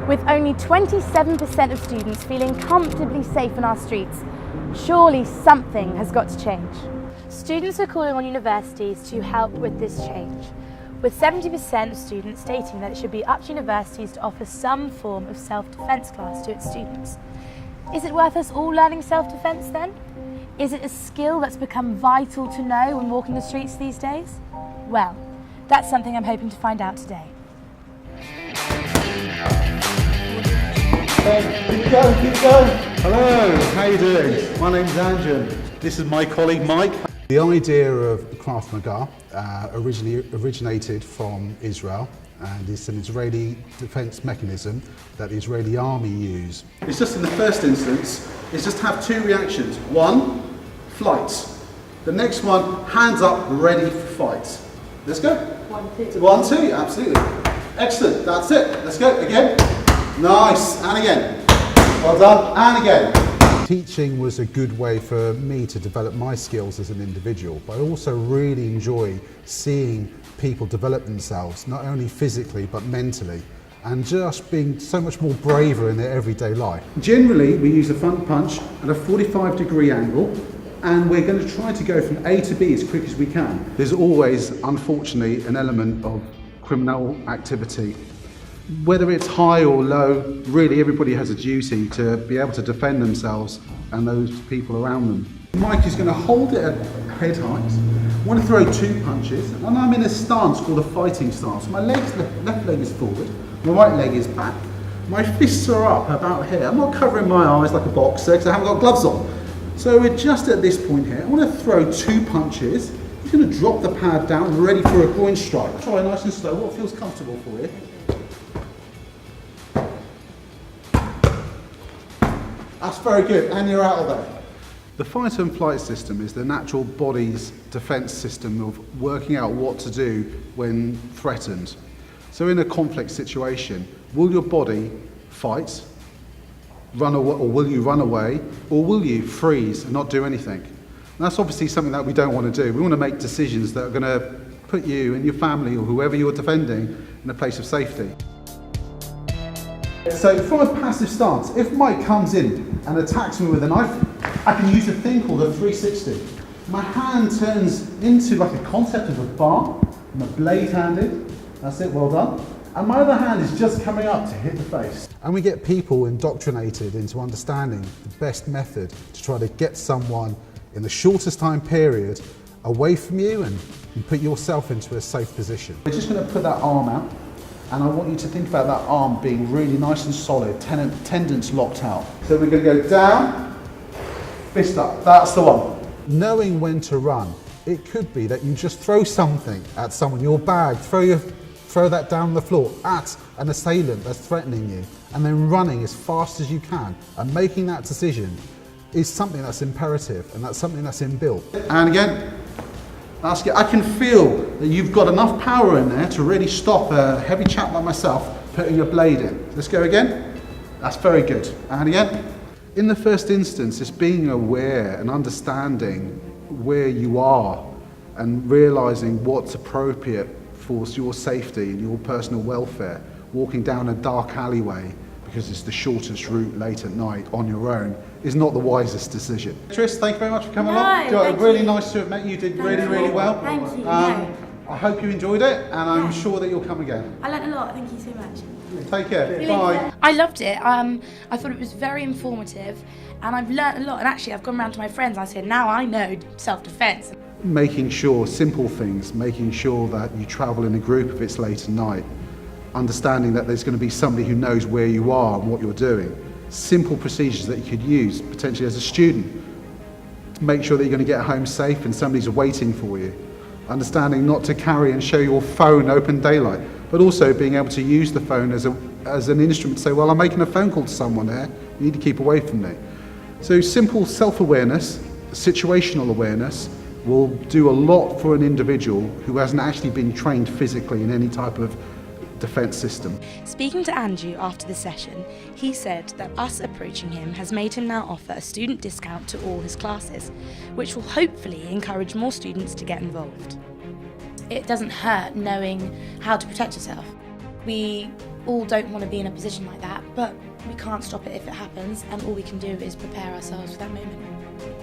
With only 27% of students feeling comfortably safe on our streets, surely something has got to change. Students are calling on universities to help with this change, with 70% of students stating that it should be up to universities to offer some form of self-defence class to its students. Is it worth us all learning self-defence then? Is it a skill that's become vital to know when walking the streets these days? Well, that's something I'm hoping to find out today. Keep going, keep going. Hello, how are you doing? My name's Andrew. This is my colleague Mike. The idea of Krav Maga originally originated from Israel, and it's an Israeli defence mechanism that the Israeli army use. It's just in the first instance, it's just have two reactions. One, flight. The next one, hands up, ready for fight. Let's go. 1, 2. 1, 2, absolutely. Excellent, that's it. Let's go, again. Nice, and again. Well done, and again. Teaching was a good way for me to develop my skills as an individual, but I also really enjoy seeing people develop themselves, not only physically but mentally, and just being so much more braver in their everyday life. Generally, we use a front punch at a 45-degree angle, and we're going to try to go from A to B as quick as we can. There's always, unfortunately, an element of criminal activity. Whether it's high or low, really everybody has a duty to be able to defend themselves and those people around them. Mike is going to hold it at head height. I want to throw 2 punches, and I'm in a stance called a fighting stance. My left leg is forward, my right leg is back. My fists are up about here. I'm not covering my eyes like a boxer because I haven't got gloves on. So we're just at this point here. I want to throw 2 punches. He's going to drop the pad down, ready for a groin strike. Try nice and slow, what feels comfortable for you. That's very good, and you're out of there. The fight and flight system is the natural body's defence system of working out what to do when threatened. So in a conflict situation, will your body fight, run away, or will you run away, or will you freeze and not do anything? And that's obviously something that we don't want to do. We want to make decisions that are going to put you and your family or whoever you're defending in a place of safety. So from a passive stance, if Mike comes in and attacks me with a knife, I can use a thing called a 360. My hand turns into like a concept of a bar, I'm a blade-handed, that's it, well done. And my other hand is just coming up to hit the face. And we get people indoctrinated into understanding the best method to try to get someone in the shortest time period away from you and put yourself into a safe position. We're just going to put that arm out. And I want you to think about that arm being really nice and solid, tendons locked out. So we're going to go down, fist up, that's the one. Knowing when to run, it could be that you just throw something at someone, your bag, throw that down the floor at an assailant that's threatening you, and then running as fast as you can, and making that decision is something that's imperative, and that's something that's inbuilt. And again. I can feel that you've got enough power in there to really stop a heavy chap like myself putting a blade in. Let's go again. That's very good. And again. In the first instance, it's being aware and understanding where you are and realising what's appropriate for your safety and your personal welfare. Walking down a dark alleyway because it's the shortest route late at night on your own is not the wisest decision. Beatrice, thank you very much for coming along. Really nice to have met you. You did really well. Thank you. I hope you enjoyed it, and I'm sure that you'll come again. I learned a lot, thank you so much. Take care, bye. I loved it. I thought it was very informative, and I've learnt a lot, and actually I've gone around to my friends and I said, now I know self-defence. Making sure, simple things, making sure that you travel in a group if it's late at night, understanding that there's going to be somebody who knows where you are and what you're doing. Simple procedures that you could use, potentially as a student, to make sure that you're going to get home safe and somebody's waiting for you. Understanding not to carry and show your phone open daylight, but also being able to use the phone as an instrument to say, well, I'm making a phone call to someone there, you need to keep away from me. So simple self-awareness, situational awareness, will do a lot for an individual who hasn't actually been trained physically in any type of defence system. Speaking to Andrew after the session, he said that us approaching him has made him now offer a student discount to all his classes, which will hopefully encourage more students to get involved. It doesn't hurt knowing how to protect yourself. We all don't want to be in a position like that, but we can't stop it if it happens, and all we can do is prepare ourselves for that moment.